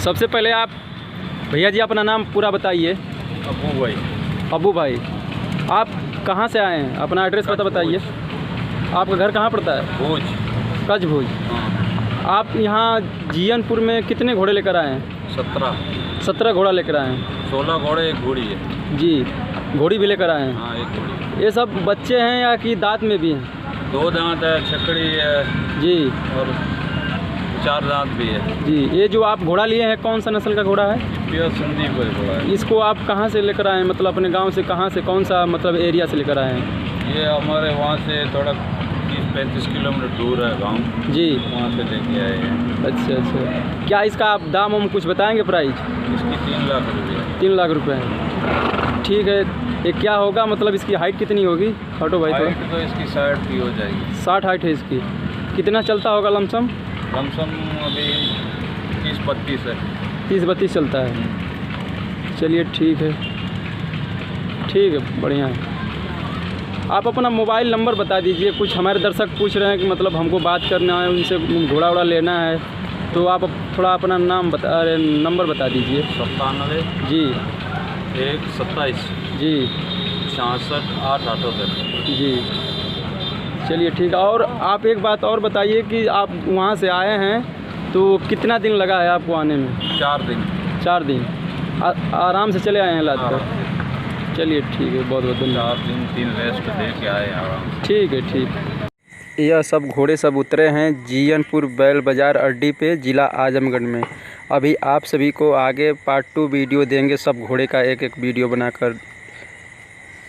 सबसे पहले आप भैया जी अपना नाम पूरा बताइए। अबू भाई। अबू भाई, आप कहाँ से आए हैं? अपना एड्रेस पता बताइए। आपका घर कहाँ पड़ता है? भोज। कच्छ भोज। हाँ। आप यहाँ जीयनपुर में कितने घोड़े लेकर आए हैं? 17 घोड़ा लेकर आए हैं। 16 घोड़े, एक घोड़ी है जी, घोड़ी भी लेकर आए हैं। हाँ, एक घोड़ी। ये सब बच्चे हैं या कि दांत में भी हैं? 2 दांत है, छकड़ी है जी, और 4 दांत भी है जी। ये जो आप घोड़ा लिए हैं कौन सा नस्ल का घोड़ा है? प्योर सिंधी कोई घोड़ा है। इसको आप कहाँ से लेकर आए हैं? मतलब अपने गांव से कहाँ से, कौन सा मतलब एरिया से लेकर आए हैं? ये हमारे वहाँ से थोड़ा 30-35 किलोमीटर दूर है गांव जी, वहाँ से लेके आए हैं। अच्छा अच्छा। क्या इसका आप दाम हम कुछ बताएंगे प्राइस? इसकी 3 लाख रुपये। 3 लाख रुपए है। ठीक है। ये क्या होगा, मतलब इसकी हाइट कितनी होगी? हटो भाई थोड़ा। हाइट तो इसकी 60 की हो जाएगी। 60 हाइट है इसकी। कितना चलता होगा लमसम? लमसम अभी 30-32 है। 30-32 चलता है। चलिए ठीक है, ठीक है, बढ़िया है। आप अपना मोबाइल नंबर बता दीजिए। कुछ हमारे दर्शक पूछ रहे हैं कि मतलब हमको बात करना है, उनसे घोड़ा वोड़ा लेना है, तो आप थोड़ा अपना नाम अरे नंबर बता दीजिए। 97 जी 1 27 जी 66 8 78। जी। चलिए ठीक है। और आप एक बात और बताइए कि आप वहाँ से आए हैं तो कितना दिन लगा है आपको आने में? 4 दिन। 4 दिन आराम से चले आए हैं लाद कर? चलिए ठीक है, बहुत बहुत धन्यवाद। 4 दिन 3 रेस्ट दे के आए आराम से। ठीक है, ठीक। यह सब घोड़े सब उतरे हैं जीयनपुर बैल बाज़ार अड्डी पे, ज़िला आजमगढ़ में। अभी आप सभी को आगे पार्ट 2 वीडियो देंगे, सब घोड़े का एक एक वीडियो बनाकर।